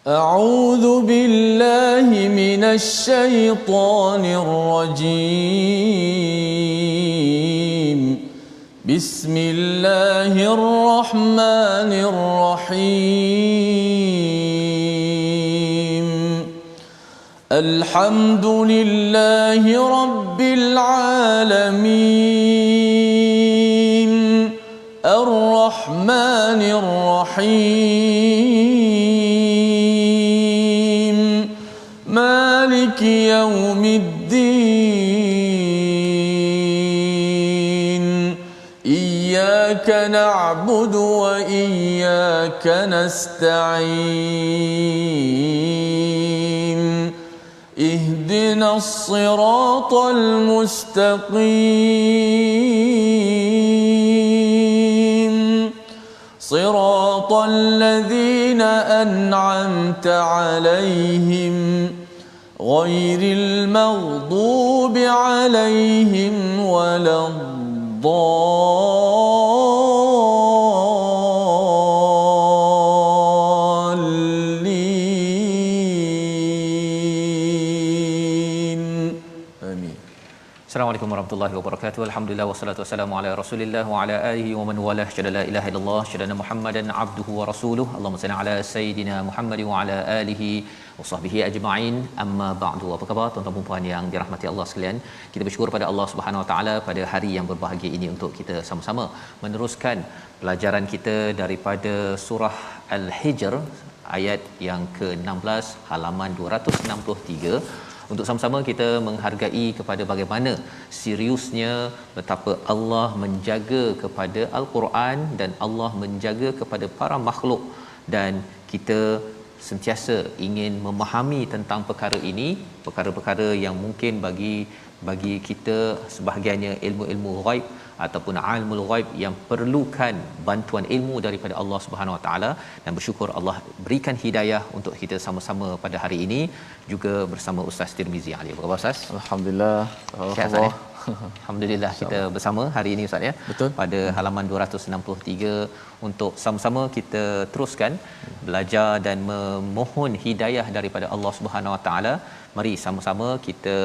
أعوذ بالله من الشيطان الرجيم. بسم الله الرحمن الرحيم. الحمد لله رب العالمين الرحمن الرحيم مالك يوم الدين إياك نعبد وإياك نستعين اهدنا الصراط المستقيم صراط الذين أنعمت عليهم غير المغضوب عليهم ولا الضالين آمين. Assalamualaikum warahmatullahi wabarakatuh. Alhamdulillah wassalatu wassalamu ala Rasulillah wa ala alihi wa man walah. Syada la ilaha illallah, syada Muhammadan abduhu wa rasuluhu. Allahumma salli ala sayidina Muhammad wa ala alihi wa sahbihi ajma'in. Amma ba'du. Apa khabar tuan-tuan dan puan yang dirahmati Allah sekalian? Kita bersyukur pada Allah Subhanahu wa taala pada hari yang berbahagia ini untuk kita sama-sama meneruskan pelajaran kita daripada surah Al-Hijr ayat yang ke-16 halaman 263 untuk sama-sama kita menghargai kepada bagaimana seriusnya betapa Allah menjaga kepada Al-Quran dan Allah menjaga kepada para makhluk, dan kita sentiasa ingin memahami tentang perkara ini, perkara-perkara yang mungkin bagi kita sebahagiannya ilmu-ilmu ghaib ataupun ilmu ghaib yang perlukan bantuan ilmu daripada Allah Subhanahu Wa Taala, dan bersyukur Allah berikan hidayah untuk kita sama-sama pada hari ini juga bersama Ustaz Tirmizi Ali. Apa khabar Ustaz? Alhamdulillah. Allah. Alhamdulillah kita bersama hari ini Ustaz ya. Betul. Pada halaman 263 untuk sama-sama kita teruskan belajar dan memohon hidayah daripada Allah Subhanahu Wa Taala. Mari sama-sama kita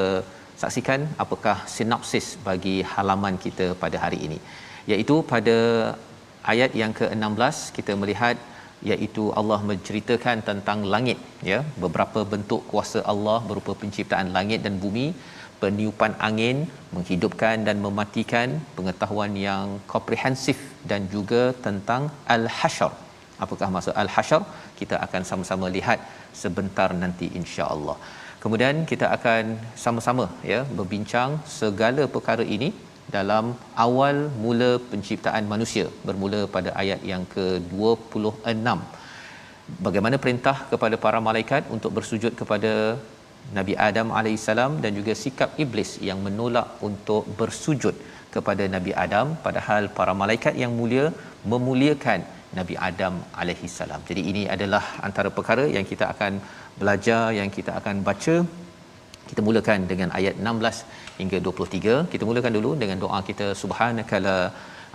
saksikan apakah sinopsis bagi halaman kita pada hari ini, iaitu pada ayat yang ke-16 kita melihat iaitu Allah menceritakan tentang langit ya, beberapa bentuk kuasa Allah berupa penciptaan langit dan bumi, peniupan angin, menghidupkan dan mematikan, pengetahuan yang komprehensif, dan juga tentang al-hasyr. Apakah maksud al-hasyr? Kita akan sama-sama lihat sebentar nanti insya-Allah. Kemudian kita akan sama-sama ya berbincang segala perkara ini dalam awal mula penciptaan manusia, bermula pada ayat yang ke-26. Bagaimana perintah kepada para malaikat untuk bersujud kepada Nabi Adam alaihissalam, dan juga sikap iblis yang menolak untuk bersujud kepada Nabi Adam, padahal para malaikat yang mulia memuliakan Nabi Adam alaihissalam. Jadi ini adalah antara perkara yang kita akan belajar, yang kita akan baca. Kita mulakan dengan ayat 16 hingga 23. Kita mulakan dulu dengan doa kita, subhanakala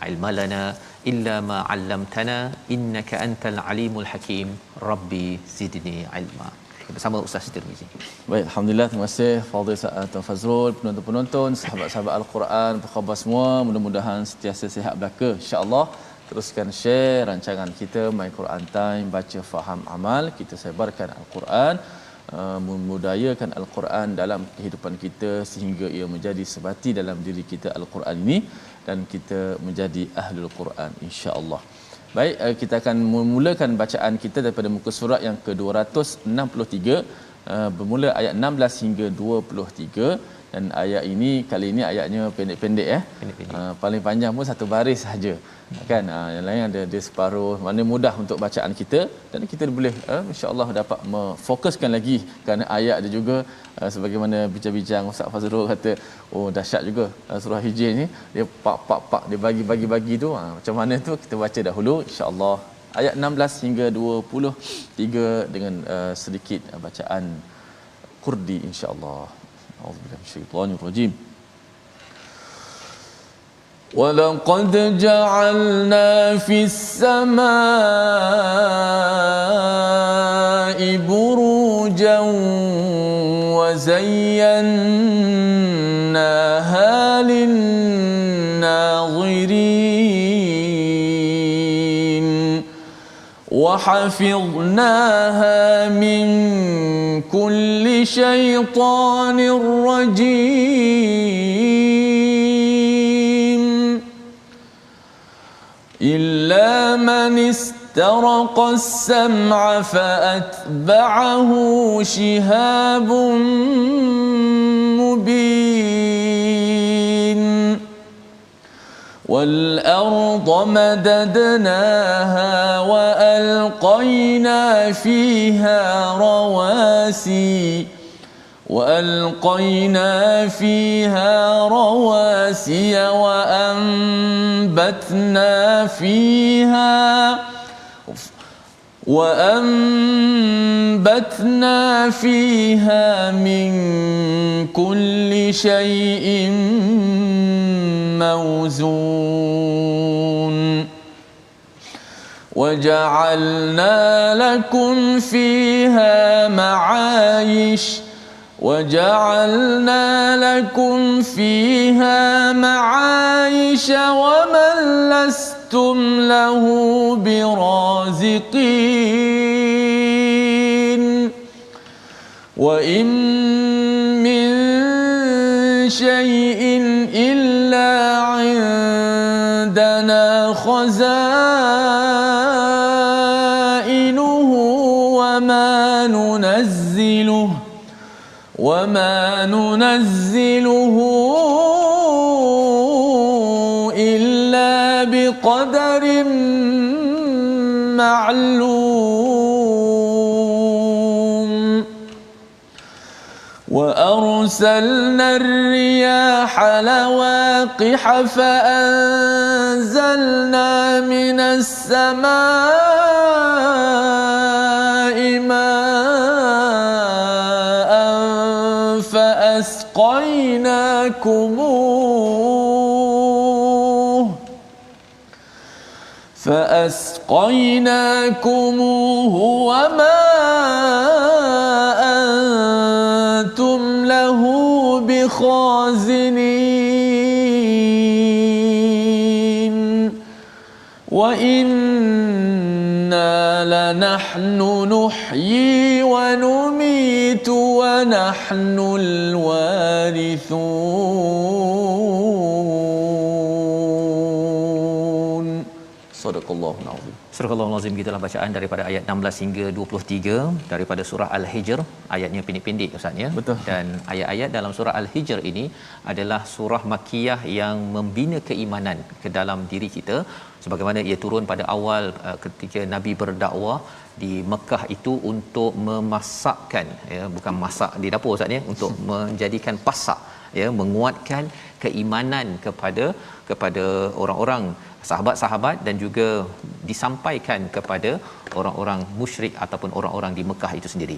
ilma lana illa ma 'allamtana innaka antal alimul hakim rabbi zidni ilma. Bersama Ustaz Tirmizi. Baik, alhamdulillah, terima kasih Fadil Tuan Fazrul, penonton-penonton, sahabat-sahabat Al-Quran, apa khabar semua? Mudah-mudahan sentiasa sihat belaka insya-Allah. Teruskan share rancangan kita My Quran Time, baca faham amal. Kita sebarkan Al-Quran, memudayakan Al-Quran dalam kehidupan kita sehingga ia menjadi sebati dalam diri kita Al-Quran ini, dan kita menjadi ahlul Quran insya-Allah. Baik, kita akan memulakan bacaan kita daripada muka surat yang ke-263, bermula ayat 16 hingga 23. Dan ayat ini kali ini ayatnya pendek-pendek ya. Paling panjang pun satu baris saja. Kan? Yang lain ada dia separuh. Mana mudah untuk bacaan kita, dan kita boleh insya-Allah dapat memfokuskan lagi, kerana ayat dia juga sebagaimana bincang-bincang Ustaz Fazrul kata, oh dahsyat juga surah Hijr ni, dia pak dia bagi-bagi tu. Macam mana tu kita baca dahulu insya-Allah ayat 16 hingga 23 dengan sedikit bacaan Qurdi insya-Allah. A'udzubillahi minasyaitonir rajim. ولقد جعلنا في السماء بروجا وزيناها للناظرين وحفظناها من كل شيطان رجيم إلا من استرق السمع فأتبعه شهاب مبين والأرض مددناها وألقينا فيها رواسي وأنبتنا فيها من كل شيء موزون وجعلنا لكم فيها معايش ومن لستم له برازقين وإن من شيء إلا عندنا خزائنه وما ننزله إلا بقدر معلوم وأرسلنا الرياح لواقح فأنزلنا من السماء ماء فأسقيناكموه وما أنتم له بخازنين وإنا لنحن نحيي ونميت ونحن الوارثون صدق الله العظيم. Surah Al-Azim, gitulah bacaan daripada ayat 16 hingga 23 daripada surah Al-Hijr. Ayatnya pendek-pendek Ustaz ya. Betul. Dan ayat-ayat dalam surah Al-Hijr ini adalah surah makkiyah yang membina keimanan ke dalam diri kita, sebagaimana ia turun pada awal ketika Nabi berdakwah di Mekah itu untuk memasakkan ya, bukan masak di dapur Ustaz ya, untuk menjadikan pasak ya, menguatkan keimanan kepada orang-orang sahabat-sahabat dan juga disampaikan kepada orang-orang musyrik ataupun orang-orang di Mekah itu sendiri.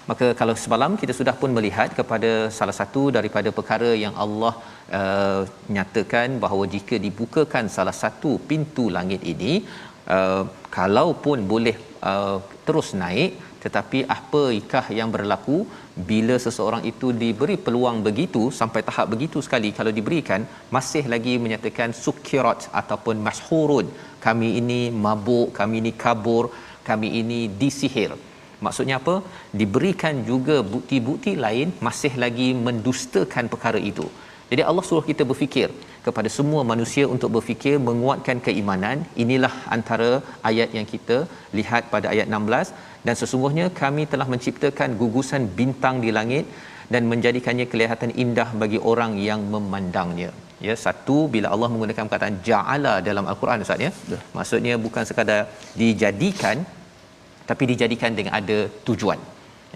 Maka kalau semalam kita sudah pun melihat kepada salah satu daripada perkara yang Allah nyatakan bahawa jika dibukakan salah satu pintu langit ini, kalaupun boleh terus naik, tetapi apakah yang berlaku bila seseorang itu diberi peluang begitu sampai tahap begitu sekali, kalau diberikan masih lagi menyatakan sukirat ataupun mashhurun, kami ini mabuk, kami ini kabur, kami ini disihir. Maksudnya apa? Diberikan juga bukti-bukti lain, masih lagi mendustakan perkara itu. Jadi Allah suruh kita berfikir, kepada semua manusia untuk berfikir, menguatkan keimanan. Inilah antara ayat yang kita lihat pada ayat 16. Dan sesungguhnya kami telah menciptakan gugusan bintang di langit dan menjadikannya kelihatan indah bagi orang yang memandangnya. Ya, satu, bila Allah menggunakan perkataan ja'ala dalam al-Quran Ustaz ya, maksudnya bukan sekadar dijadikan, tapi dijadikan dengan ada tujuan.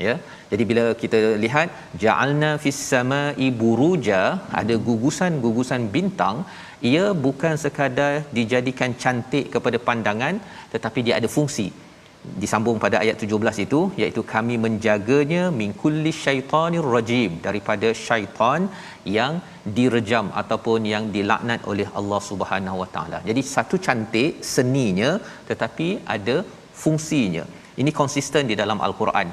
Ya, jadi bila kita lihat ja'alna fis sama'i buruja, ada gugusan-gugusan bintang, ia bukan sekadar dijadikan cantik kepada pandangan, tetapi dia ada fungsi. disambung pada ayat 17 itu, iaitu kami menjaganya min kulli syaitanir rajim, daripada syaitan yang direjam ataupun yang dilaknat oleh Allah Subhanahu Wa Taala. Jadi satu cantik seninya tetapi ada fungsinya. Ini konsisten di dalam al-Quran.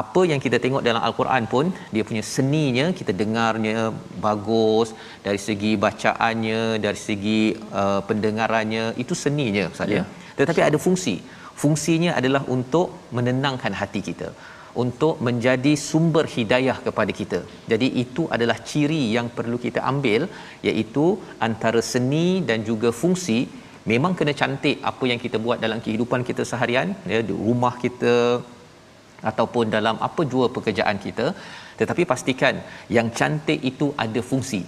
Apa yang kita tengok dalam al-Quran pun dia punya seninya, kita dengarnya bagus dari segi bacaannya, dari segi pendengarannya, itu seninya Ustaz ya. Tetapi ada fungsinya adalah untuk menenangkan hati kita, untuk menjadi sumber hidayah kepada kita. Jadi itu adalah ciri yang perlu kita ambil, iaitu antara seni dan juga fungsi. Memang kena cantik apa yang kita buat dalam kehidupan kita seharian, ya, di rumah kita ataupun dalam apa jua pekerjaan kita, tetapi pastikan yang cantik itu ada fungsi.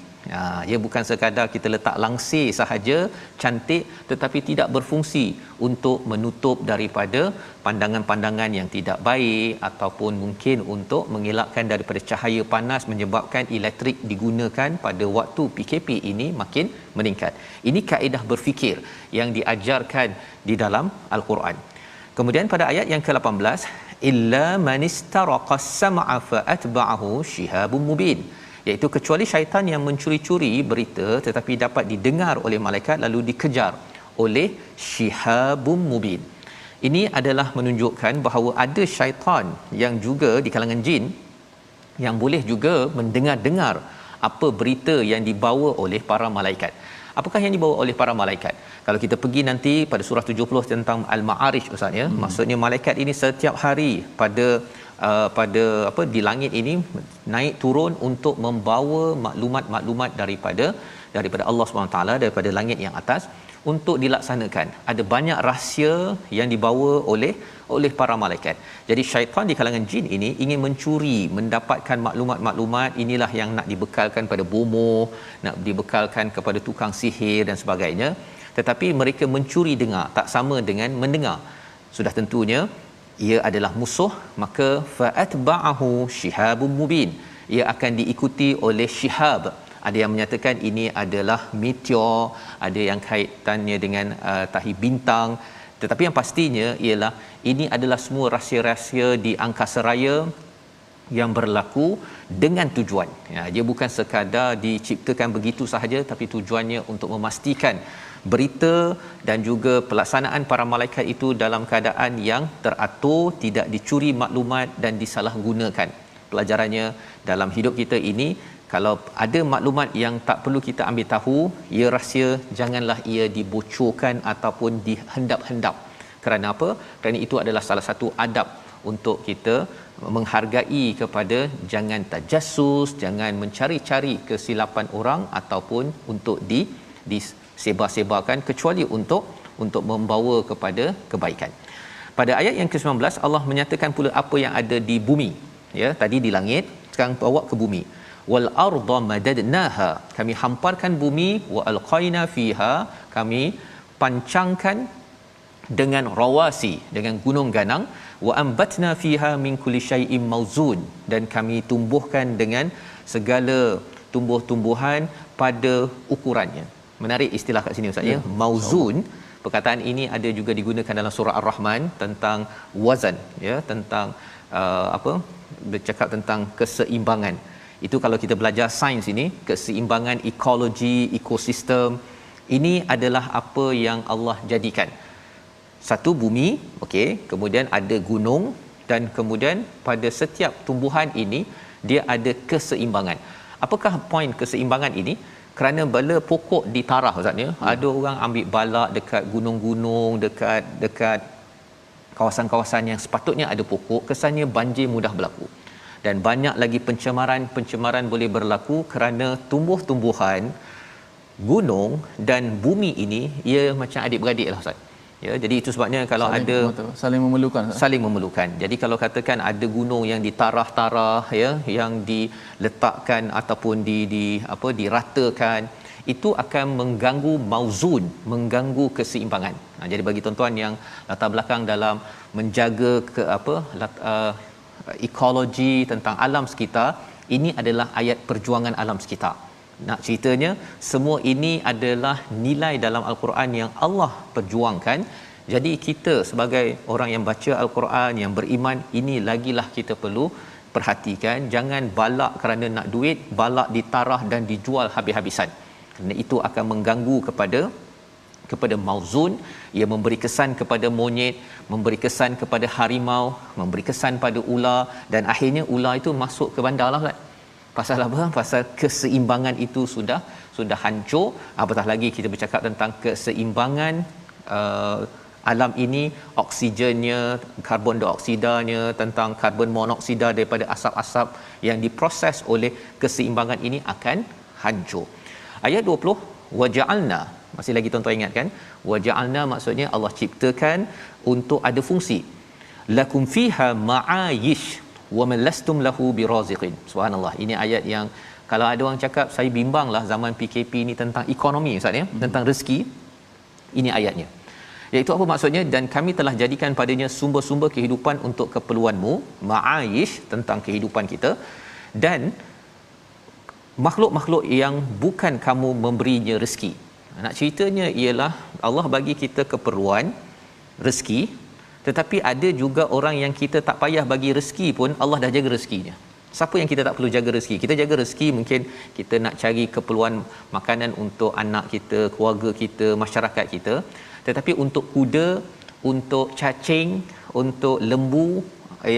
Ia bukan sekadar kita letak langsir sahaja cantik tetapi tidak berfungsi untuk menutup daripada pandangan-pandangan yang tidak baik, ataupun mungkin untuk mengelakkan daripada cahaya panas menyebabkan elektrik digunakan pada waktu PKP ini makin meningkat. Ini kaedah berfikir yang diajarkan di dalam al-Quran. Kemudian pada ayat yang ke-18, illa manistaraqas sam'a fa atba'ahu shihabun mubin, iaitu kecuali syaitan yang mencuri-curi berita tetapi dapat didengar oleh malaikat lalu dikejar oleh shihabun mubin. Ini adalah menunjukkan bahawa ada syaitan yang juga di kalangan jin yang boleh juga mendengar-dengar apa berita yang dibawa oleh para malaikat. Apakah yang dibawa oleh para malaikat? Kalau kita pergi nanti pada surah 70 tentang Al-Ma'arij Ustaz ya, maksudnya malaikat ini setiap hari pada di langit ini naik turun untuk membawa maklumat-maklumat daripada Allah SWT, daripada langit yang atas untuk dilaksanakan. Ada banyak rahsia yang dibawa oleh para malaikat. Jadi syaitan di kalangan jin ini ingin mencuri, mendapatkan maklumat-maklumat. Inilah yang nak dibekalkan pada bomoh, nak dibekalkan kepada tukang sihir dan sebagainya. Tetapi mereka mencuri dengar, tak sama dengan mendengar. Sudah tentunya ia adalah musuh, maka fa'atba'ahu shihabun mubin, ia akan diikuti oleh shihab. Ada yang menyatakan ini adalah meteor, ada yang kaitannya dengan tahi bintang, tetapi yang pastinya ialah ini adalah semua rahsia-rahsia di angkasa raya yang berlaku dengan tujuan. Dia bukan sekadar diciptakan begitu sahaja, tapi tujuannya untuk memastikan berita dan juga pelaksanaan para malaikat itu dalam keadaan yang teratur, tidak dicuri maklumat dan disalahgunakan. Pelajarannya dalam hidup kita ini, kalau ada maklumat yang tak perlu kita ambil tahu, ia rahsia, janganlah ia dibocorkan ataupun dihendap-hendap. Kerana apa? Kerana itu adalah salah satu adab untuk kita menghargai kepada jangan tajassus, jangan mencari-cari kesilapan orang ataupun untuk disebar-sebarkan, kecuali untuk membawa kepada kebaikan. Pada ayat yang ke-19 Allah menyatakan pula apa yang ada di bumi. Ya, tadi di langit, sekarang bawa ke bumi. Wal arda madadnaha, kami hamparkan bumi, wa alqaina fiha, kami pancangkan dengan rawasi, dengan gunung ganang, wa ambatna fiha min kulli syai'in mawzun, dan kami tumbuhkan dengan segala tumbuh-tumbuhan pada ukurannya. Menarik istilah kat sini Ustaz ya, mauzun. Perkataan ini ada juga digunakan dalam surah Ar-Rahman tentang wazan ya, tentang bercakap tentang keseimbangan. Itu kalau kita belajar sains ini, keseimbangan ekologi, ekosistem, ini adalah apa yang Allah jadikan. Satu bumi, okey, kemudian ada gunung, dan kemudian pada setiap tumbuhan ini dia ada keseimbangan. Apakah poin keseimbangan ini? Kerana bila pokok ditarah Ustaz ya, ada orang ambil balak dekat gunung-gunung, dekat kawasan-kawasan yang sepatutnya ada pokok, kesannya banjir mudah berlaku. Dan banyak lagi pencemaran boleh berlaku kerana tumbuh-tumbuhan, gunung dan bumi ini ia macam adik-beradik lah Ustaz. Ya, jadi itu sebabnya kalau saling memerlukan. Jadi kalau katakan ada gunung yang ditarah-tarah ya, yang diletakkan ataupun diratakan, itu akan mengganggu mauzun, mengganggu keseimbangan. Jadi bagi tuan-tuan yang latar belakang dalam menjaga ekologi tentang alam sekitar, ini adalah ayat perjuangan alam sekitar. Nak ceritanya semua ini adalah nilai dalam al-Quran yang Allah perjuangkan. Jadi kita sebagai orang yang baca al-Quran, yang beriman, ini lagilah kita perlu perhatikan. Jangan balak kerana nak duit, balak ditarah dan dijual habis-habisan. Kerana itu akan mengganggu kepada mauzun. Ia memberi kesan kepada monyet, memberi kesan kepada harimau, memberi kesan pada ular, dan akhirnya ular itu masuk ke bandar lah kan. Pasal apa? Pasal keseimbangan itu sudah hancur. Apatah lagi kita bercakap tentang keseimbangan alam ini, oksigennya, karbon dioksidanya, tentang karbon monoksida daripada asap-asap yang diproses oleh keseimbangan ini akan hancur. Ayat 20, waja'alna, masih lagi tuan-tuan ingat kan, waja'alna maksudnya Allah ciptakan untuk ada fungsi, lakum fiha ma'ayish wa man lastum lahu biraziqin. Subhanallah, ini ayat yang kalau ada orang cakap saya bimbanglah zaman PKP ni tentang ekonomi ustaz ya, tentang rezeki, ini ayatnya. Iaitu apa maksudnya? Dan kami telah jadikan padanya sumber-sumber kehidupan untuk keperluanmu, ma'ayish, tentang kehidupan kita, dan makhluk-makhluk yang bukan kamu memberinya rezeki. Nak ceritanya ialah Allah bagi kita keperluan rezeki, tetapi ada juga orang yang kita tak payah bagi rezeki pun Allah dah jaga rezekinya. Siapa yang kita tak perlu jaga rezeki? Kita jaga rezeki mungkin kita nak cari keperluan makanan untuk anak kita, keluarga kita, masyarakat kita. Tetapi untuk kuda, untuk cacing, untuk lembu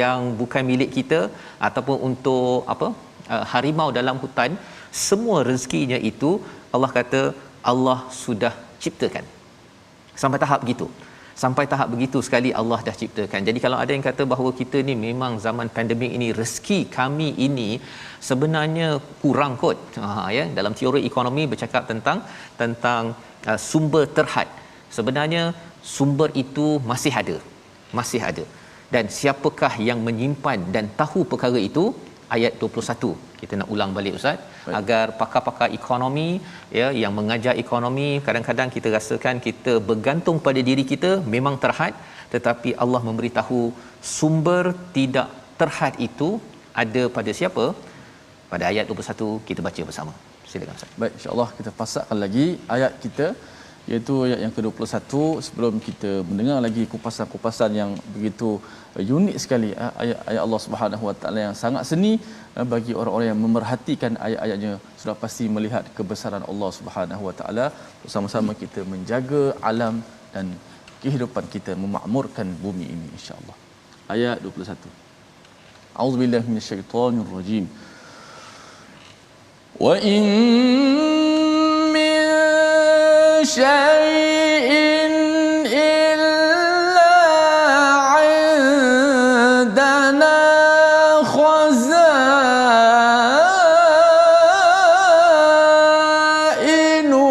yang bukan milik kita, ataupun untuk harimau dalam hutan, semua rezekinya itu Allah kata Allah sudah ciptakan. Sampai tahap begitu sekali Allah dah ciptakan. Jadi kalau ada yang kata bahawa kita ni memang zaman pandemik ini rezeki kami ini sebenarnya kurang kot. Ya, dalam teori ekonomi bercakap tentang sumber terhad. Sebenarnya sumber itu masih ada. Dan siapakah yang menyimpan dan tahu perkara itu? Ayat 21. Kita nak ulang balik ustaz. Baik. Agar pakar-pakar ekonomi ya yang mengajar ekonomi, kadang-kadang kita rasakan kita bergantung pada diri kita memang terhad, tetapi Allah memberitahu sumber tidak terhad itu ada pada siapa? Pada ayat 21 kita baca bersama. Silakan ustaz. Baik, insya-Allah kita pasakkan lagi ayat kita, iaitu ayat yang ke-21 sebelum kita mendengar lagi kupasan-kupasan yang begitu unik sekali, ayat Allah Subhanahu Wa Taala yang sangat seni bagi orang-orang yang memerhatikan ayat-ayatnya sudah pasti melihat kebesaran Allah Subhanahu Wa Taala. Bersama-sama kita menjaga alam dan kehidupan kita, memakmurkan bumi ini insya-Allah. Ayat 21. A'udzubillahi minasyaitonirrajim. Wa in شيء إلا عندنا خزائنه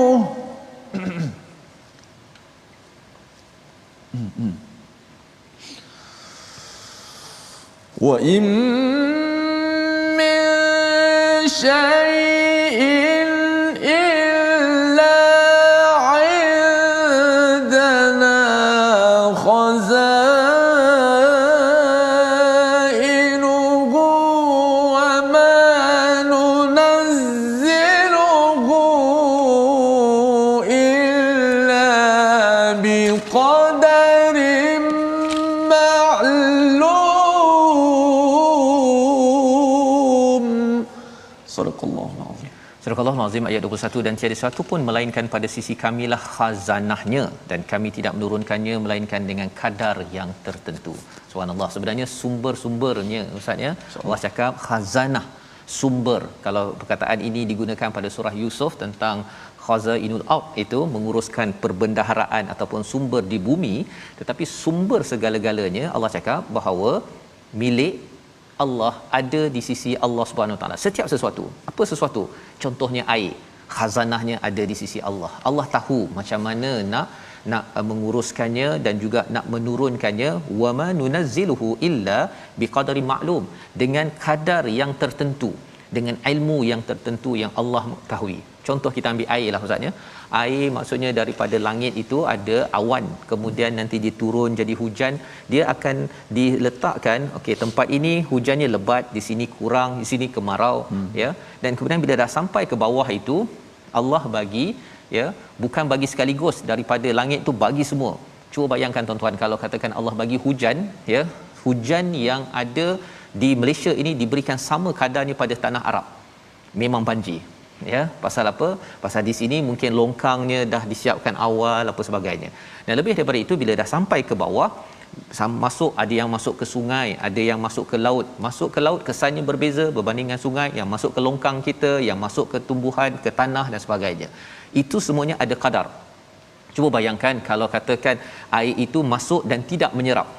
وإن من شيء Surah Al-Azim ayat 21, dan tiada sesuatu pun melainkan pada sisi kamilah khazanahnya, dan kami tidak menurunkannya melainkan dengan kadar yang tertentu. Subhanallah, sebenarnya sumber-sumbernya ustaz ya, Allah cakap khazanah, sumber. Kalau perkataan ini digunakan pada surah Yusuf tentang khazainul ard, itu menguruskan perbendaharaan ataupun sumber di bumi, tetapi sumber segala-galanya Allah cakap bahawa milik Allah ada di sisi Allah Subhanahu Taala. Setiap sesuatu. Apa sesuatu? Contohnya air. Khazanahnya ada di sisi Allah. Allah tahu macam mana nak menguruskannya dan juga nak menurunkannya. Wa ma nunazziluhu illa biqadari ma'lum, dengan kadar yang tertentu, dengan ilmu yang tertentu yang Allah ketahui. Contoh kita ambil air lah ustaz ya. Air maksudnya daripada langit itu ada awan, kemudian nanti dia turun jadi hujan, dia akan diletakkan okey, tempat ini hujannya lebat, di sini kurang, di sini kemarau ya. Dan kemudian bila dah sampai ke bawah itu Allah bagi ya, bukan bagi sekaligus daripada langit tu bagi semua, Cuba bayangkan tuan-tuan, kalau katakan Allah bagi hujan, ya, hujan yang ada di Malaysia ini diberikan sama kadarnya pada tanah Arab, memang banjir. Ya, pasal apa? Pasal di sini mungkin longkangnya dah disiapkan awal apa sebagainya. Dan lebih daripada itu, bila dah sampai ke bawah, masuk, ada yang masuk ke sungai, ada yang masuk ke laut. Masuk ke laut kesannya berbeza berbanding dengan sungai. Yang masuk ke longkang kita, yang masuk ke tumbuhan, ke tanah dan sebagainya, itu semuanya ada kadar. Cuba bayangkan kalau katakan air itu masuk dan tidak menyerap.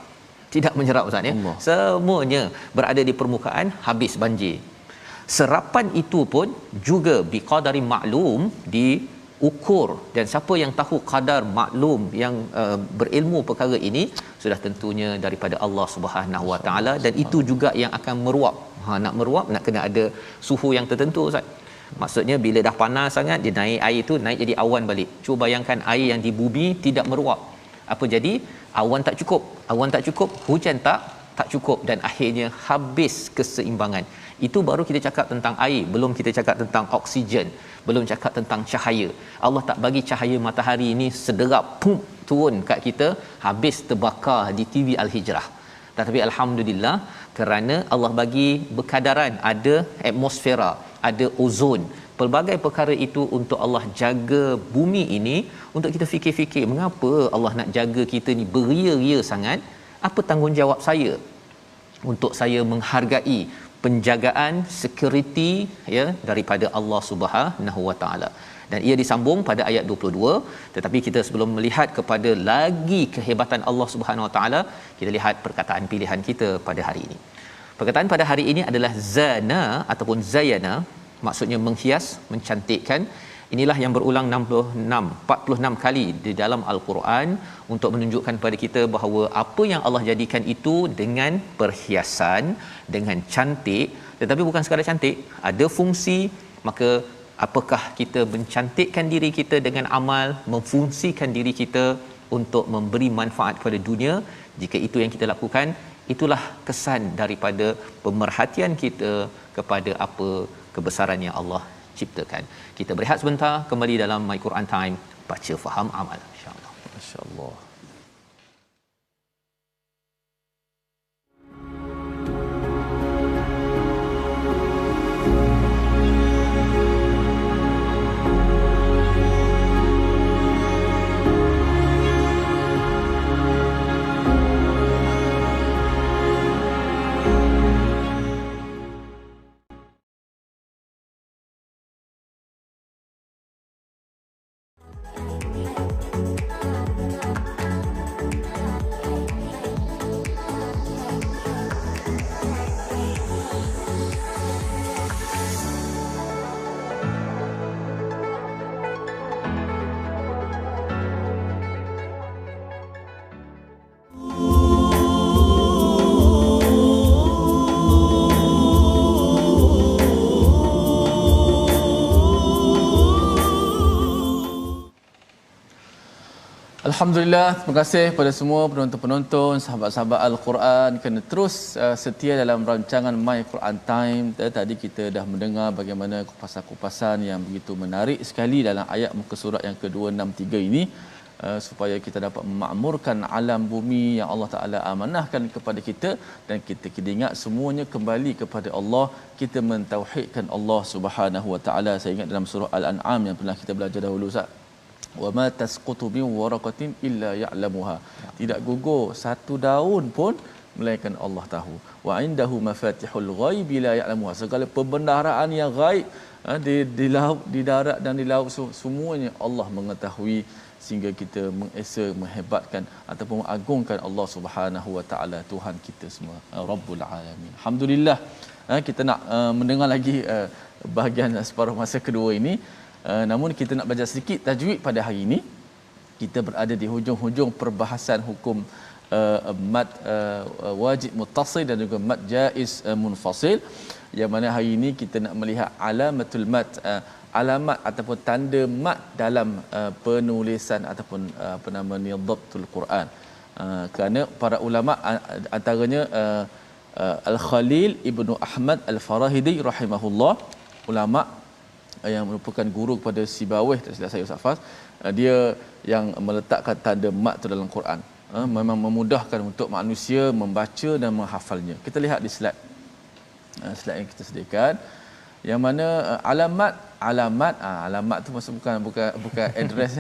Tidak menyerap, Ustaz, ya. Semuanya berada di permukaan, habis banjir. Serapan itu pun juga biqadari maklum, diukur, dan siapa yang tahu kadar maklum, yang berilmu perkara ini, sudah tentunya daripada Allah Subhanahu Wa Taala. Dan itu juga yang akan meruap. Nak meruap, nak kena ada suhu yang tertentu, Ustaz. Maksudnya bila dah panas sangat, dia naik, air itu naik jadi awan balik. Cuba bayangkan air yang di bumi tidak meruap, apa jadi? Awan tak cukup, awan tak cukup, hujan tak cukup, dan akhirnya habis keseimbangan. Itu baru kita cakap tentang air, belum kita cakap tentang oksigen, belum cakap tentang cahaya. Allah tak bagi cahaya matahari ini sederap pum turun kat kita, habis terbakar di TV Al-Hijrah. Tetapi alhamdulillah, kerana Allah bagi berkadaran, ada atmosfera, ada ozon, pelbagai perkara itu untuk Allah jaga bumi ini. Untuk kita fikir-fikir, mengapa Allah nak jaga kita ni beria-ria sangat? Apa tanggungjawab saya untuk saya menghargai penjagaan security, ya, daripada Allah Subhanahu Wa Taala? Dan ia disambung pada ayat 22. Tetapi kita sebelum melihat kepada lagi kehebatan Allah Subhanahu Wa Taala, kita lihat perkataan pilihan kita pada hari ini. Perkataan pada hari ini adalah zana ataupun zayana, maksudnya menghias, mencantikkan. Inilah yang berulang 46 kali di dalam Al-Quran untuk menunjukkan kepada kita bahawa apa yang Allah jadikan itu dengan perhiasan, dengan cantik, tetapi bukan sekadar cantik, ada fungsi. Maka apakah kita mencantikkan diri kita dengan amal, memfungsikan diri kita untuk memberi manfaat kepada dunia? Jika itu yang kita lakukan, itulah kesan daripada pemerhatian kita kepada apa kebesaran yang Allah ciptakan. Kita berehat sebentar, kembali dalam My Quran Time, baca faham amal, insya-Allah. Masya-Allah. Alhamdulillah, terima kasih kepada semua penonton-penonton, sahabat-sahabat Al-Quran kerana terus setia dalam rancangan My Quran Time. Tadi kita dah mendengar bagaimana kupasan-kupasan yang begitu menarik sekali dalam ayat muka surat yang ke-263 ini, supaya kita dapat memakmurkan alam bumi yang Allah Ta'ala amanahkan kepada kita, dan kita ingat semuanya kembali kepada Allah, kita mentauhidkan Allah Subhanahu Wa Ta'ala. Saya ingat dalam surah Al-An'am yang pernah kita belajar dahulu, Ustaz, wa ma tasqutu min waraqatin illa ya'lamuha, tidak gugur satu daun pun melainkan Allah tahu. Wa indahu mafatihul ghaibi la ya'lamuha, segala perbendaharaan yang ghaib di laut, di darat dan di laut, semuanya Allah mengetahui, sehingga kita mengesa, menghebatkan ataupun mengagungkan Allah Subhanahu Wa Taala, Tuhan kita semua, Rabbul Alamin. Alhamdulillah, kita nak mendengar lagi bahagian separuh masa kedua ini. Namun kita nak belajar sedikit tajwid pada hari ini. Kita berada di hujung-hujung perbahasan hukum mad wajib muttasil dan juga mad jaiz munfasil, yang mana hari ini kita nak melihat alamatul mad, alamat ataupun tanda mad dalam penulisan ataupun apa nama ni, dhabtul Quran. Kerana para ulama, antaranya Al-Khalil Ibnu Ahmad Al-Farahidi rahimahullah, ulama yang merupakan guru kepada Sibawayh, tak silap saya Ustaz Fas, dia yang meletakkan tanda mat tu dalam Quran. Memang memudahkan untuk manusia membaca dan menghafalnya. Kita lihat di slide yang kita sediakan, yang mana alamat tu maksud bukan address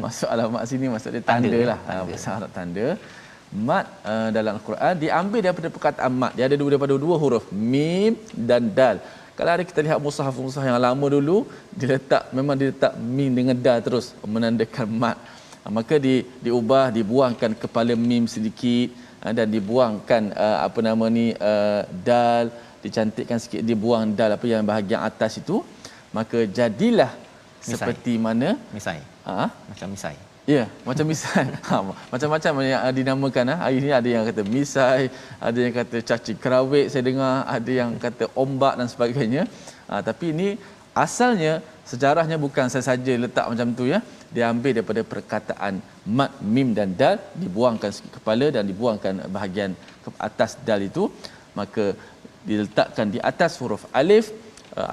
masuk alamat sini maksud dia tanda lah, bahasa Arab tanda. Mat dalam Al-Quran diambil daripada perkataan mat. Dia ada daripada dua huruf, mim dan dal. Kalau ada kita lihat mushaf yang lama dulu, memang diletak mim dengan dal terus menandakan mat. Maka diubah, dibuangkan kepala mim sedikit dan dibuangkan dal, dicantikkan sikit, dibuang dal yang bahagian atas itu, maka jadilah misai. Seperti mana misai. Macam misai. Ya, macam misai. Macam-macam yang dinamakan. Hari ni ada yang kata misai, ada yang kata cacing kerawik, saya dengar, ada yang kata ombak dan sebagainya. Tapi ini asalnya, sejarahnya bukan saja letak macam tu ya. Dia ambil daripada perkataan mat, mim dan dal, dibuangkan sikit kepala dan dibuangkan bahagian atas dal itu, maka diletakkan di atas huruf alif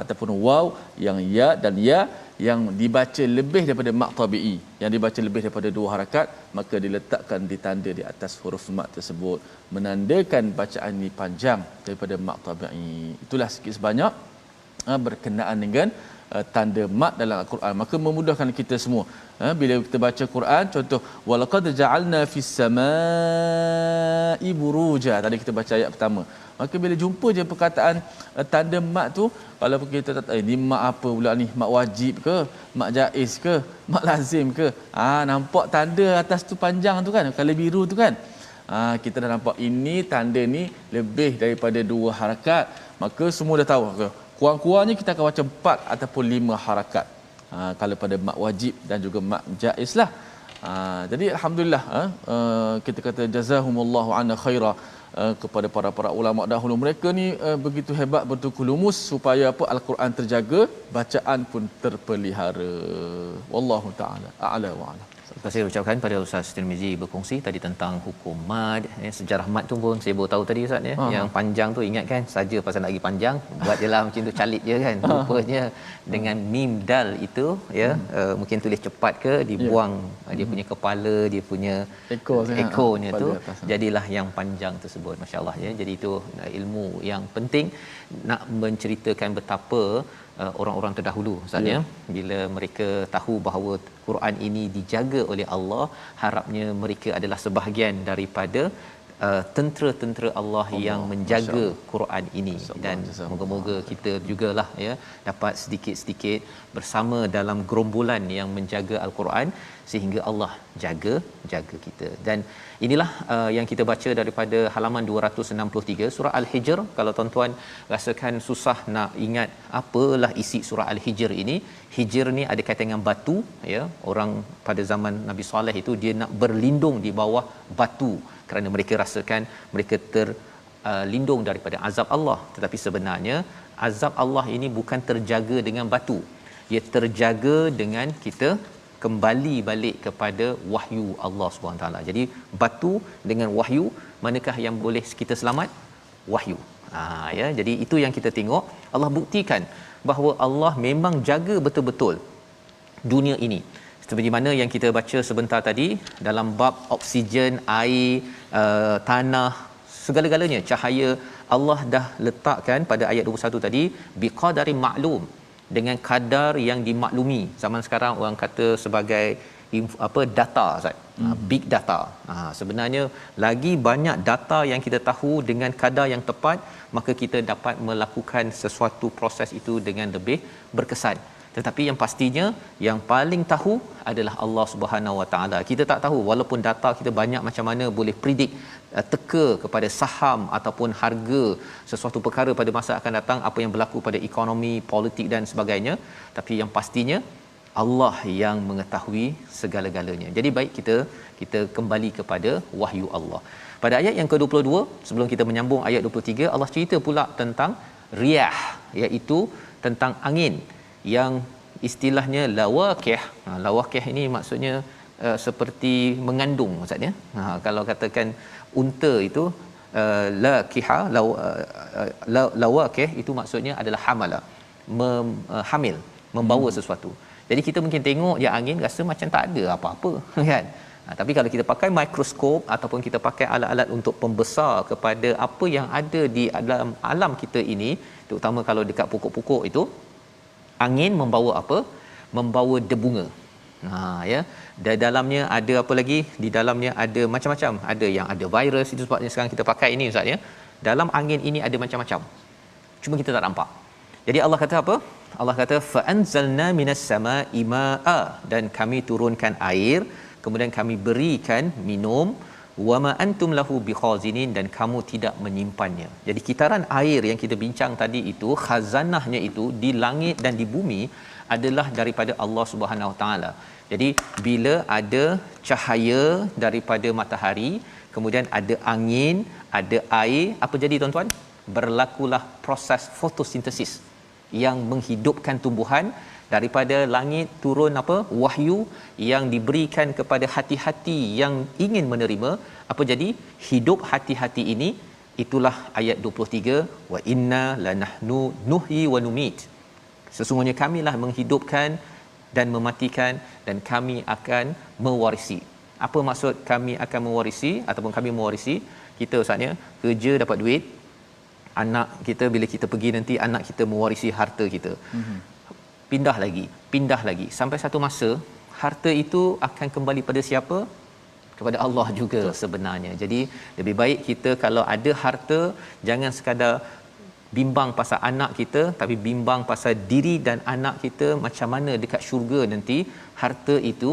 ataupun waw, yang ya dan ya yang dibaca lebih daripada mat tabi'i, yang dibaca lebih daripada dua harakat, maka diletakkan ditanda di atas huruf mat tersebut, menandakan bacaan ini panjang daripada mat tabi'i. Itulah sikit sebanyak berkenaan dengan tanda mat dalam Al-Quran. Maka memudahkan kita semua bila kita baca Quran. Contoh, walaqad ja'alna fis samaa'i buruja, tadi kita baca ayat pertama. Maka bila jumpa je perkataan tanda mat tu, kalau kita tak tahu ni mat apa pula ni, mat wajib ke, mat jaiz ke, mat lazim ke, nampak tanda atas tu panjang tu kan, kalau biru tu kan, kita dah nampak ini tanda ni lebih daripada dua harakat, maka semua dah tahu. Kurang-kurangnya kita akan baca 4 ataupun 5 harakat kalau pada mat wajib dan juga mat jaiz lah. Jadi alhamdulillah, kita kata jazahumullahu anna khaira kepada para ulama dahulu. Mereka ni begitu hebat, betul lumus supaya Al-Quran terjaga, bacaan pun terpelihara. Wallahu taala a'la wa a'lam. Terima kasih ucapkan pada Ustaz Tirmizi berkongsi tadi tentang hukum mad, sejarah mad tu pun saya baru tahu tadi Ustaz ya. Yang panjang tu ingat kan, saja pasal lagi panjang buat jelah macam tu, calit je kan. Rupanya dengan mim dal itu ya, mungkin tulis cepat ke, dibuang dia punya kepala, dia punya ekornya tu, jadilah yang panjang tersebut. Masya-Allah ya. Jadi itu ilmu yang penting nak menceritakan betapa orang-orang terdahulu Ustaz ya, bila mereka tahu bahawa Quran ini dijaga oleh Allah, harapnya mereka adalah sebahagian daripada tentera-tentera Allah yang menjaga Quran ini. Dan moga-moga kita jugalah ya dapat sedikit-sedikit bersama dalam gerombolan yang menjaga Al-Quran sehingga Allah jaga kita. Dan inilah yang kita baca daripada halaman 263 surah Al-Hijr. Kalau tuan-tuan rasakan susah nak ingat apalah isi surah Al-Hijr ini, hijr ni ada kaitan dengan batu ya. Orang pada zaman Nabi Saleh itu dia nak berlindung di bawah batu kerana mereka rasakan mereka terlindung daripada azab Allah. Tetapi sebenarnya azab Allah ini bukan terjaga dengan batu, ia terjaga dengan kita kembali balik kepada wahyu Allah Subhanahu taala. Jadi batu dengan wahyu, manakah yang boleh kita selamat? Wahyu. Ya, jadi itu yang kita tengok, Allah buktikan bahawa Allah memang jaga betul-betul dunia ini. Seperti mana yang kita baca sebentar tadi dalam bab oksigen, air, tanah, segala-galanya, cahaya, Allah dah letakkan pada ayat 21 tadi, biqadari maklum, dengan kadar yang dimaklumi. Zaman sekarang orang kata sebagai data Ustaz. Big data. Sebenarnya lagi banyak data yang kita tahu dengan kadar yang tepat, maka kita dapat melakukan sesuatu proses itu dengan lebih berkesan. Tetapi yang pastinya yang paling tahu adalah Allah Subhanahu Wa Taala. Kita tak tahu, walaupun data kita banyak macam mana boleh predict teka kepada saham ataupun harga sesuatu perkara pada masa akan datang, apa yang berlaku pada ekonomi, politik dan sebagainya, tapi yang pastinya Allah yang mengetahui segala-galanya. Jadi baik kita kembali kepada wahyu Allah. Pada ayat yang ke-22, sebelum kita menyambung ayat 23, Allah cerita pula tentang riyah, iaitu tentang angin yang istilahnya lawaqih. Lawaqih ini maksudnya seperti mengandung maksudnya. Kalau katakan unta itu lawaqih itu maksudnya adalah hamala, hamil. membawa sesuatu. Jadi kita mungkin tengok je angin rasa macam tak ada apa-apa kan. Tapi kalau kita pakai mikroskop ataupun kita pakai alat-alat untuk pembesar kepada apa yang ada di dalam alam kita ini, terutama kalau dekat pokok-pokok itu, angin membawa apa? Membawa debunga. Ya. Di dalamnya ada apa lagi? Di dalamnya ada macam-macam. Ada yang ada virus, itu sebabnya sekarang kita pakai ini Ustaz ya. Dalam angin ini ada macam-macam. Cuma kita tak nampak. Jadi Allah kata apa? Allah kata fa anzalna minas samaa'i maa'a, dan kami turunkan air, kemudian kami berikan minum, wa ma antum lahu bikhazinin, dan kamu tidak menyimpannya. Jadi kitaran air yang kita bincang tadi itu, khazanahnya itu di langit dan di bumi adalah daripada Allah Subhanahu Wa Taala. Jadi bila ada cahaya daripada matahari, kemudian ada angin, ada air, apa jadi tuan-tuan? Berlakulah proses fotosintesis yang menghidupkan tumbuhan. Daripada langit turun apa? Wahyu yang diberikan kepada hati-hati yang ingin menerima. Apa jadi? Hidup hati-hati ini. Itulah ayat 23, wa inna lanahnu nuhyi wa numit. Sesungguhnya kamilah menghidupkan dan mematikan, dan kami akan mewarisi. Apa maksud kami akan mewarisi ataupun kami mewarisi? Kita Ustaznya kerja dapat duit, anak kita bila kita pergi nanti anak kita mewarisi harta kita. Pindah lagi sampai satu masa harta itu akan kembali pada siapa? Kepada Allah juga. Betul. Sebenarnya. Jadi lebih baik kita kalau ada harta, jangan sekadar bimbang pasal anak kita, tapi bimbang pasal diri dan anak kita, macam mana dekat syurga nanti harta itu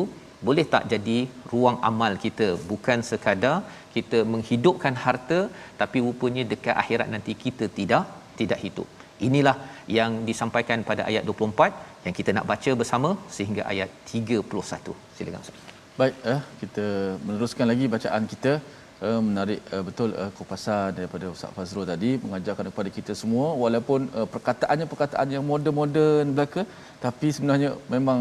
boleh tak jadi ruang amal kita, bukan sekadar kita menghidupkan harta tapi rupanya dekat akhirat nanti kita tidak hidup. Inilah yang disampaikan pada ayat 24 yang kita nak baca bersama sehingga ayat 31. Silakan Ustaz. Baik, kita meneruskan lagi bacaan kita. Menarik betul kupasan daripada Ustaz Fazrul tadi, mengajarkan kepada kita semua, walaupun perkataan yang moden-moden belaka, tapi sebenarnya memang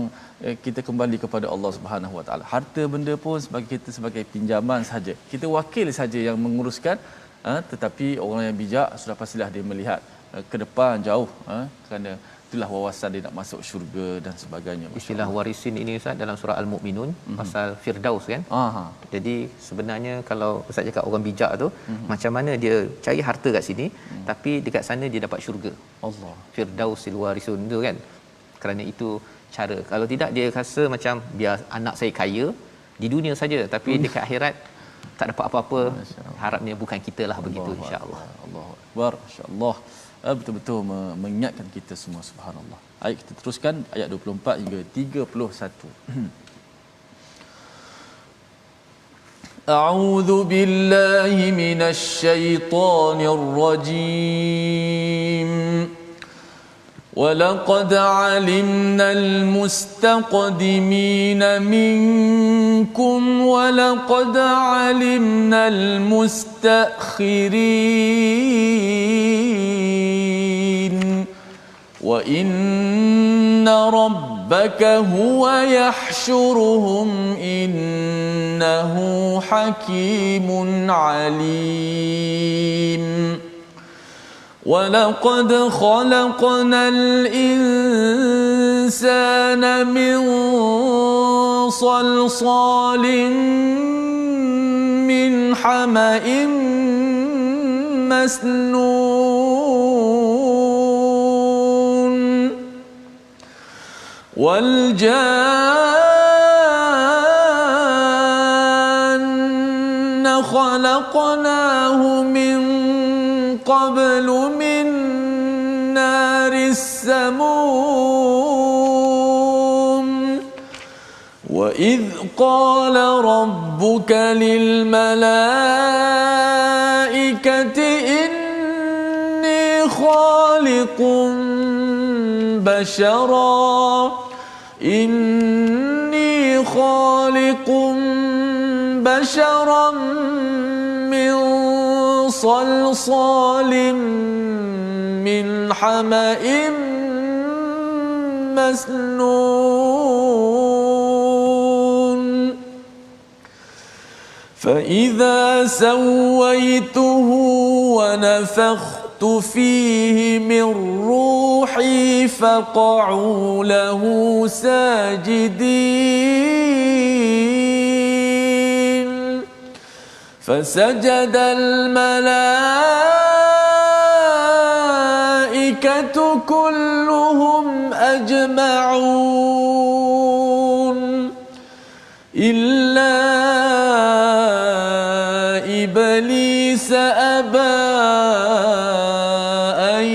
kita kembali kepada Allah Subhanahu Wa Taala. Harta benda pun sebagai pinjaman saja. Kita wakil saja yang menguruskan, tetapi orang yang bijak sudah pastilah dia melihat ke depan jauh, kerana itulah wawasan dia nak masuk syurga dan sebagainya. Istilah warisin ini Ustaz dalam surah Al-Mu'minun, pasal Firdaus kan. Jadi sebenarnya kalau Ustaz cakap orang bijak tu, macam mana dia cari harta kat sini, tapi dekat sana dia dapat syurga. Allah. Firdausil warisun tu kan. Kerana itu cara. Kalau tidak dia rasa macam biar anak saya kaya di dunia saja, tapi dekat akhirat tak dapat apa-apa. Harapnya bukan kita lah begitu, insya-Allah. Allahu Akbar, insya-Allah. Betul-betul mengingatkan kita semua, subhanallah. Ayat kita teruskan ayat 24 hingga 31. A'udzu billahi minasy syaithanir rajim. وَلَقَدْ عَلِمْنَا الْمُسْتَقْدِمِينَ مِنكُمْ وَلَقَدْ عَلِمْنَا الْمُسْتَأْخِرِينَ وَإِنَّ رَبَّكَ هُوَ يَحْشُرُهُمْ إِنَّهُ حَكِيمٌ عَلِيمٌ وَلَقَدْ خَلَقْنَا الْإِنسَانَ مِنْ صَلْصَالٍ مِنْ حَمَإٍ مَسْنُونٍ وَالْجَانَّ خَلَقْنَاهُ مِنْ قبل من نار السموم وإذ قال ربك للملائكة إني خالق بشرا من صلصال من حمأ مسنون فإذا سويته ونفخت فيه من روحي فقعوا له ساجدين فسجد الملائكة كلهم أجمعون إلا إبليس أبى أن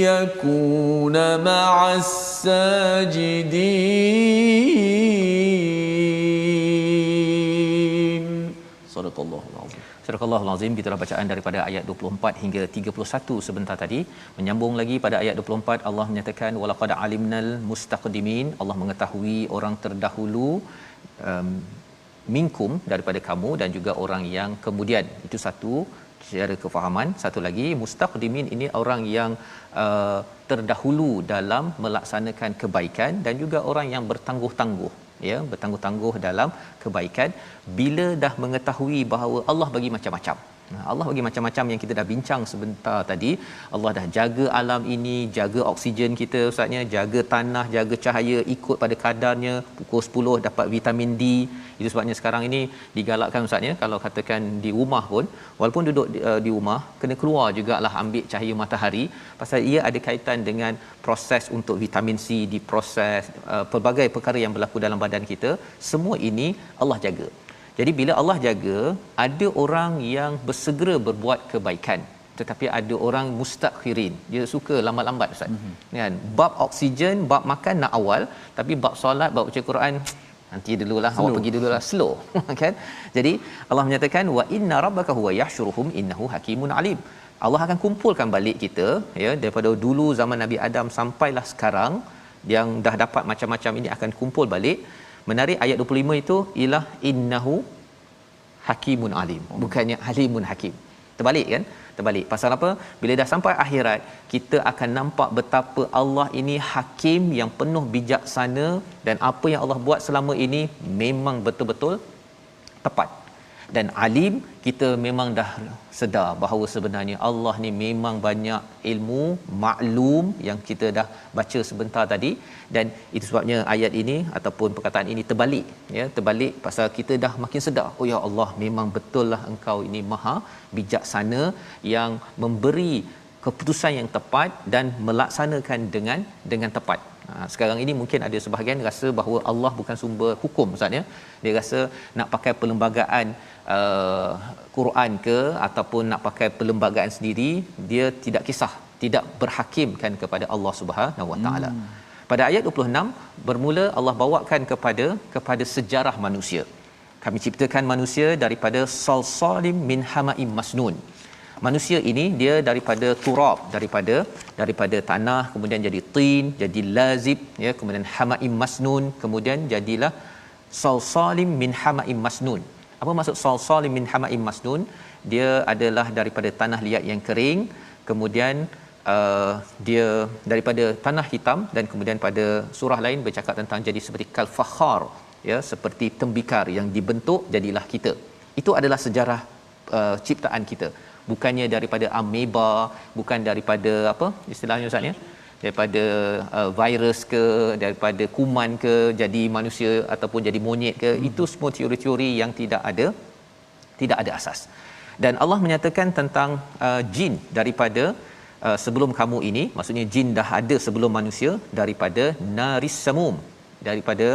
يكون مع الساجدين. صدق الله العظيم. Surah Al-Azim, gitulah bacaan daripada ayat 24 hingga 31 sebentar tadi. Menyambung lagi pada ayat 24, Allah menyatakan walaqad alimnal mustaqdimin, Allah mengetahui orang terdahulu minkum daripada kamu dan juga orang yang kemudian. Itu satu secara kefahaman. Satu lagi, mustaqdimin ini orang yang terdahulu dalam melaksanakan kebaikan dan juga orang yang bertangguh-tangguh, ya, bertangguh-tangguh dalam kebaikan bila dah mengetahui bahawa Allah bagi macam-macam. Allah bagi macam-macam yang kita dah bincang sebentar tadi. Allah dah jaga alam ini, jaga oksigen kita ustaznya, jaga tanah, jaga cahaya ikut pada kadarnya. Pukul 10 dapat vitamin D. Itu sebabnya sekarang ini digalakkan ustaznya, kalau katakan di rumah pun, walaupun duduk di rumah, kena keluar jugalah ambil cahaya matahari, pasal ia ada kaitan dengan proses untuk vitamin C diproses, pelbagai perkara yang berlaku dalam badan kita. Semua ini Allah jaga. Jadi bila Allah jaga, ada orang yang bersegera berbuat kebaikan, tetapi ada orang mustakhirin, dia suka lambat-lambat ustaz. Kan, bab oksigen, bab makan nak awal, tapi bab solat, bab baca Quran nanti dululah, awak pergi dululah, slow. Kan? Jadi Allah menyatakan wa inna rabbaka huwa yahsyuruhum innahu hakimun alim. Allah akan kumpulkan balik kita, ya, daripada dulu zaman Nabi Adam sampailah sekarang yang dah dapat macam-macam ini akan kumpul balik. Menarik ayat 25 itu ialah innahu hakimun alim, bukannya alimun hakim. Terbalik kan? Terbalik. Pasal apa? Bila dah sampai akhirat, kita akan nampak betapa Allah ini hakim yang penuh bijaksana dan apa yang Allah buat selama ini memang betul-betul tepat. Dan alim, kita memang dah sedar bahawa sebenarnya Allah ni memang banyak ilmu, maklum yang kita dah baca sebentar tadi. Dan itu sebabnya ayat ini ataupun perkataan ini terbalik, ya, terbalik pasal kita dah makin sedar, oh ya Allah, memang betul lah engkau ini maha bijaksana yang memberi keputusan yang tepat dan melaksanakan dengan tepat. Sekarang ini mungkin ada sebahagian rasa bahawa Allah bukan sumber hukum ustaz, ya. Dia rasa nak pakai perlembagaan Quran ke ataupun nak pakai perlembagaan sendiri, dia tidak kisah, tidak berhakimkan kepada Allah Subhanahu Wa Taala. Pada ayat 26 bermula Allah bawakan kepada sejarah manusia. Kami ciptakan manusia daripada salsalim min hama'im masnun. Manusia ini dia daripada turab, daripada tanah, kemudian jadi tin, jadi lazib, ya, kemudian hama'im masnun, kemudian jadilah salsalim min hama'im masnun. Apa maksud salsalim min hama'im masnun? Dia adalah daripada tanah liat yang kering, kemudian dia daripada tanah hitam, dan kemudian pada surah lain bercakap tentang jadi seperti kal fakhar, ya, seperti tembikar yang dibentuk jadilah kita. Itu adalah sejarah ciptaan kita. Bukannya daripada ameba, bukan daripada apa istilahnya ustaz, ya, daripada virus ke, daripada kuman ke jadi manusia ataupun jadi monyet ke. Itu semua teori-teori yang tidak ada asas. Dan Allah menyatakan tentang jin daripada sebelum kamu ini, maksudnya jin dah ada sebelum manusia, daripada naris samum, daripada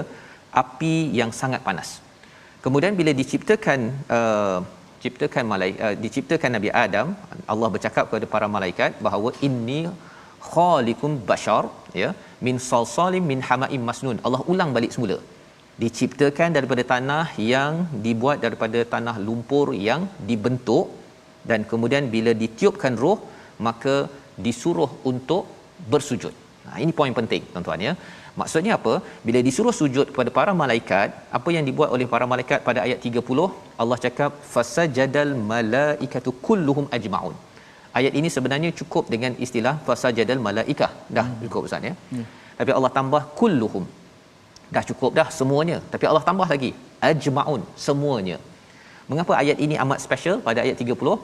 api yang sangat panas. Kemudian bila diciptakan diciptakan Nabi Adam, Allah bercakap kepada para malaikat bahawa inni khaliqum bashar, ya, min salsalim min hama'im masnun. Allah ulang balik semula. Diciptakan daripada tanah yang dibuat daripada tanah lumpur yang dibentuk, dan kemudian bila ditiupkan roh maka disuruh untuk bersujud. Ini poin penting tuan-tuan, ya. Maksudnya apa? Bila disuruh sujud kepada para malaikat, apa yang dibuat oleh para malaikat pada ayat 30, Allah cakap fasajadal malaikatu kulluhum ajmaun. Ayat ini sebenarnya cukup dengan istilah fasajadal malaikah. Dah cukup ustaz, ya. Tapi Allah tambah kulluhum. Dah cukup dah semuanya. Tapi Allah tambah lagi ajmaun, semuanya. Mengapa ayat ini amat special pada ayat 30?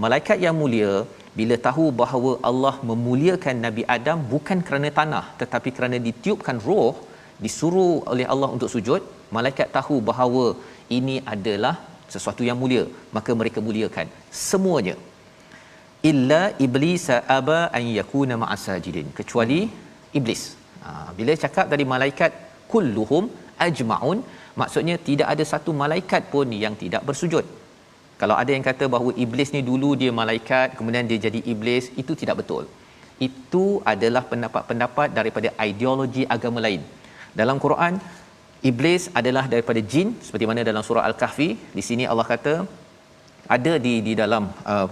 Malaikat yang mulia bila tahu bahawa Allah memuliakan Nabi Adam bukan kerana tanah tetapi kerana ditiupkan roh, disuruh oleh Allah untuk sujud, malaikat tahu bahawa ini adalah sesuatu yang mulia, maka mereka muliakan semuanya. Illa iblis aba an yakuna ma'asajidin, kecuali iblis. Bila cakap tadi malaikat kulluhum ajma'un, maksudnya tidak ada satu malaikat pun yang tidak bersujud. Kalau ada yang kata bahawa iblis ni dulu dia malaikat kemudian dia jadi iblis, itu tidak betul. Itu adalah pendapat-pendapat daripada ideologi agama lain. Dalam Quran, iblis adalah daripada jin, seperti mana dalam surah Al-Kahfi. Di sini Allah kata ada di dalam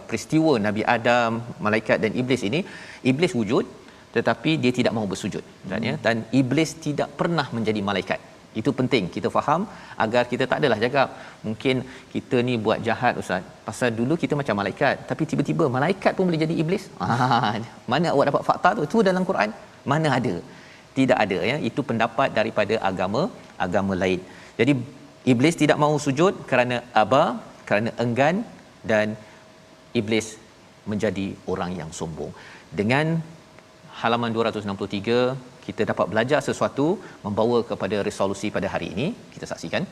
peristiwa Nabi Adam, malaikat dan iblis ini, iblis wujud tetapi dia tidak mahu bersujud. Dan iblis tidak pernah menjadi malaikat. Itu penting kita faham agar kita tak adalah cakap mungkin kita ni buat jahat ustaz, pasal dulu kita macam malaikat tapi tiba-tiba malaikat pun boleh jadi iblis. Mana awak dapat fakta tu? Tu dalam Quran mana ada? Tidak ada, ya. Itu pendapat daripada agama lain. Jadi iblis tidak mahu sujud kerana aba, kerana enggan, dan iblis menjadi orang yang sombong. Dengan halaman 263 kita dapat belajar sesuatu, membawa kepada resolusi pada hari ini. Kita saksikan.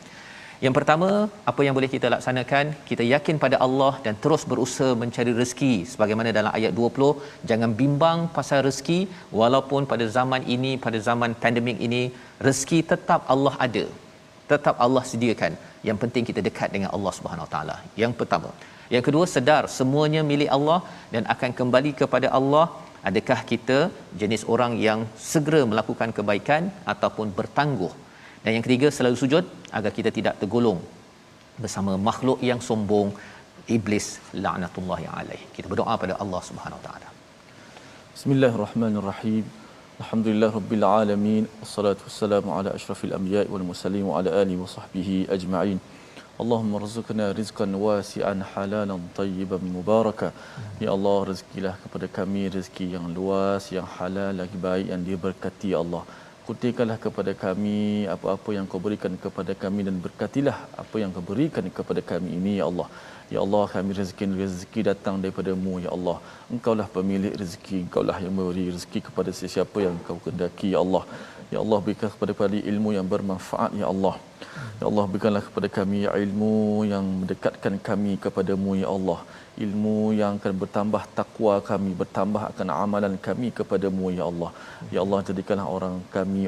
Yang pertama, apa yang boleh kita laksanakan? Kita yakin pada Allah dan terus berusaha mencari rezeki. Sebagaimana dalam ayat 20, jangan bimbang pasal rezeki, walaupun pada zaman ini, pada zaman pandemik ini, rezeki tetap Allah ada. Tetap Allah sediakan. Yang penting kita dekat dengan Allah Subhanahu Wa Taala. Yang pertama. Yang kedua, sedar semuanya milik Allah dan akan kembali kepada Allah. Adakah kita jenis orang yang segera melakukan kebaikan ataupun bertangguh? Dan yang ketiga, selalu sujud agar kita tidak tergolong bersama makhluk yang sombong, iblis laknatullahi alaih. Kita berdoa pada Allah Subhanahu Wa Taala. Bismillahirrahmanirrahim. Alhamdulillahirabbil alamin. Wassalatu wassalamu ala asyrafil anbiya'i wal mursalin wa ala alihi wa sahbihi ajma'in. Allahumma rizqna rizqan wasi'an halalan tayyiban mubaraka. Ya Allah, rezekilah kepada kami rezeki yang luas, yang halal, lagi baik, yang diberkati. Ya Allah, kurniakanlah kepada kami apa-apa yang Kau berikan kepada kami dan berkatilah apa yang Kau berikan kepada kami ini. Ya Allah, ya Allah, kami rezeki datang daripada-Mu. Ya Allah, Engkaulah pemilik rezeki, Engkaulah yang memberi rezeki kepada sesiapa yang Kau kehendaki. Ya Allah, ya Allah, berikan kepada kami ilmu yang bermanfaat. Ya Allah, ya Allah, berikanlah kepada kami ilmu yang mendekatkan kami kepada-Mu. Ya Allah, ilmu yang akan bertambah takwa kami, bertambah akan amalan kami kepada-Mu. Ya Allah, ya Allah, jadikanlah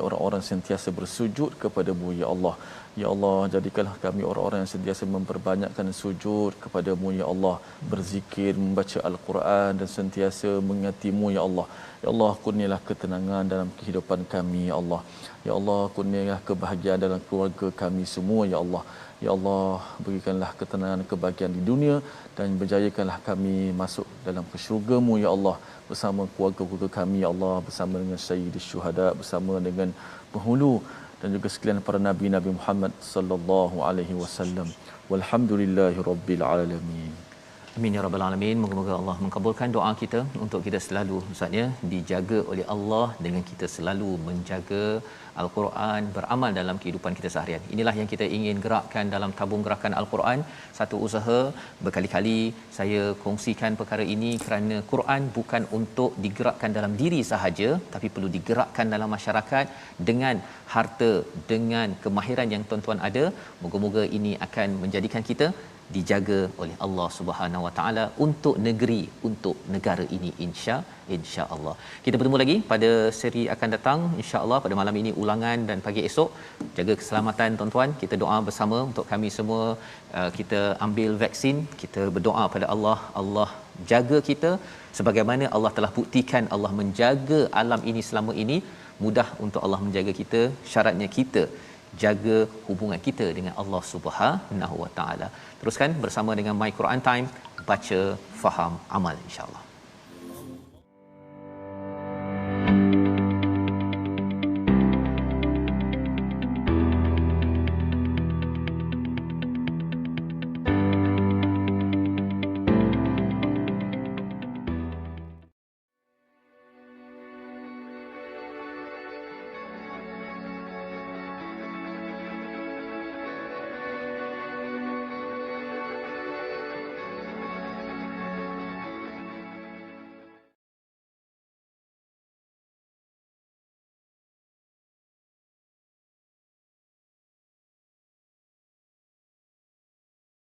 orang-orang sentiasa bersujud kepada-Mu. Ya Allah, ya Allah, jadikanlah kami orang-orang yang sentiasa memperbanyakkan sujud kepada-Mu. Ya Allah, berzikir, membaca Al-Quran dan sentiasa mengingati-Mu. Ya Allah, ya Allah, kurnialah ketenangan dalam kehidupan kami. Ya Allah, ya Allah, kurnialah kebahagiaan dalam keluarga kami semua. Ya Allah, ya Allah, berikanlah ketenangan, kebahagiaan di dunia dan berjayakanlah kami masuk dalam syurga-Mu. Ya Allah, bersama keluarga-keluarga kami. Ya Allah, bersama dengan Sayyidus Syuhada, bersama dengan penghulu dan juga sekalian para nabi-nabi Muhammad sallallahu alaihi wasallam. Walhamdulillahirabbil alamin. Amin ya rabbal alamin. Moga-moga Allah mengabulkan doa kita untuk kita selalu ustaznya dijaga oleh Allah dengan kita selalu menjaga Al-Quran, beramal dalam kehidupan kita seharian. Inilah yang kita ingin gerakkan dalam tabung gerakan Al-Quran. Satu usaha, berkali-kali saya kongsikan perkara ini kerana Quran bukan untuk digerakkan dalam diri sahaja, tapi perlu digerakkan dalam masyarakat dengan harta, dengan kemahiran yang tuan-tuan ada. Moga-moga ini akan menjadikan kita dijaga oleh Allah Subhanahu Wa Taala untuk negeri, untuk negara ini, insya-Allah. Kita bertemu lagi pada seri akan datang insya-Allah, pada malam ini ulangan dan pagi esok. Jaga keselamatan tuan-tuan. Kita doa bersama untuk kami semua. Kita ambil vaksin, kita berdoa pada Allah, Allah jaga kita sebagaimana Allah telah buktikan Allah menjaga alam ini selama ini. Mudah untuk Allah menjaga kita. Syaratnya kita jaga hubungan kita dengan Allah Subhanahu Wa Taala. Teruskan bersama dengan My Quran Time, baca, faham, amal, insya-Allah.